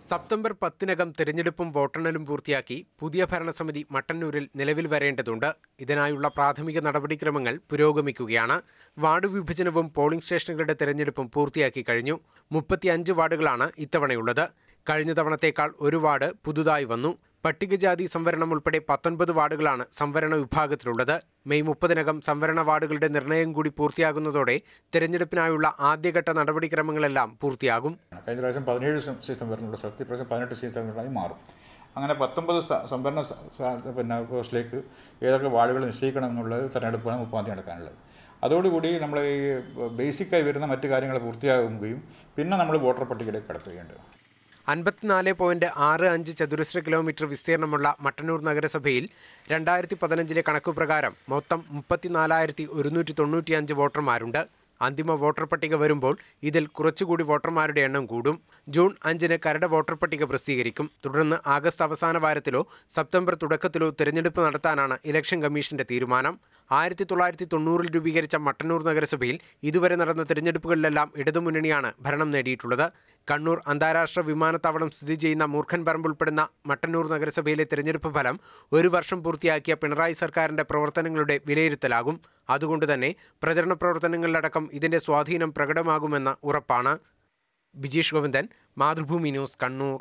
September 10-നകം തിരഞ്ഞെടുപ്പും വോട്ടെണ്ണലും പൂർത്തിയാക്കി പുതിയ ഭരണസമിതി മട്ടന്നൂരിൽ നിലവിൽ വരേണ്ടതുണ്ട്. ഇതിനായുള്ള പ്രാഥമിക നടപടിക്രമങ്ങൾ പുരോഗമിക്കുകയാണ്. വാർഡ് വിഭജനവും പോളിംഗ് സ്റ്റേഷനുകളുടെ തിരഞ്ഞെടുപ്പും പൂർത്തിയാക്കി കഴിഞ്ഞു. 35 വാർഡുകളാണ് ഇത്തവണയുള്ളത്. കഴിഞ്ഞ തവണത്തേക്കാൾ ഒരു വാർഡ് പുതുതായി വന്നു. പട്ടികജാതി സംവരണം ഉൾപ്പെടെ 19 വാർഡുകളാണ് സംവരണ വിഭാഗത്തിലുള്ളത്. മെയ് 30-നകം സംവരണ വാർഡുകളുടെ നിർണയം കൂടി പൂർത്തിയാകുന്നതോടെ തിരഞ്ഞെടുപ്പിനായുള്ള ആദ്യഘട്ട നടപടിക്രമങ്ങളെല്ലാം പൂർത്തിയാകും. കഴിഞ്ഞ പ്രാവശ്യം 17 സീറ്റ് സംവരണമുള്ള സ്ഥലത്ത് ഇപ്രാവശ്യം 18 സീറ്റ് സംവരണമായി മാറും. അങ്ങനെ 19 സംവരണ പോസ്റ്റിലേക്ക് ഏതൊക്കെ വാർഡുകൾ നിശ്ചയിക്കണമെന്നുള്ളത് തെരഞ്ഞെടുപ്പാണ് 30-ാം തീയതി നടക്കാനുള്ളത്. അതോടുകൂടി നമ്മൾ ഈ ബേസിക്കായി വരുന്ന മറ്റു കാര്യങ്ങൾ പൂർത്തിയാകുകയും പിന്നെ നമ്മൾ വോട്ടർ പട്ടികയിലേക്ക് കടക്കുകയുണ്ട്. 54.65 ചതുരശ്ര കിലോമീറ്റർ വിസ്തീർണമുള്ള മട്ടന്നൂർ നഗരസഭയിൽ 2015 കണക്കുപ്രകാരം മൊത്തം 34,195 വോട്ടർമാരുണ്ട്. അന്തിമ വോട്ടർ പട്ടിക വരുമ്പോൾ ഇതിൽ കുറച്ചുകൂടി വോട്ടർമാരുടെ എണ്ണം കൂടും. ജൂൺ 5-ന് കരട് വോട്ടർ പട്ടിക പ്രസിദ്ധീകരിക്കും. തുടർന്ന് ആഗസ്റ്റ് അവസാന വാരത്തിലോ സെപ്റ്റംബർ തുടക്കത്തിലോ തിരഞ്ഞെടുപ്പ് നടത്താനാണ് ഇലക്ഷൻ കമ്മീഷന്റെ തീരുമാനം. 1990-ൽ രൂപീകരിച്ച മട്ടന്നൂർ നഗരസഭയിൽ ഇതുവരെ നടന്ന തിരഞ്ഞെടുപ്പുകളിലെല്ലാം ഇടതുമുന്നണിയാണ് ഭരണം നേടിയിട്ടുള്ളത്. കണ്ണൂർ അന്താരാഷ്ട്ര വിമാനത്താവളം സ്ഥിതി ചെയ്യുന്ന മൂർഖൻപറമ്പ് ഉൾപ്പെടുന്ന മട്ടന്നൂർ നഗരസഭയിലെ തിരഞ്ഞെടുപ്പ് ഫലം ഒരു വർഷം പൂർത്തിയാക്കിയ പിണറായി സർക്കാരിന്റെ പ്രവർത്തനങ്ങളുടെ വിലയിരുത്തലാകും. അതുകൊണ്ടുതന്നെ പ്രചരണ പ്രവർത്തനങ്ങളിലടക്കം ഇതിന്റെ സ്വാധീനം പ്രകടമാകുമെന്ന് ഉറപ്പാണ്. ബിജീഷ് ഗോവിന്ദൻ, മാതൃഭൂമി ന്യൂസ്, കണ്ണൂർ.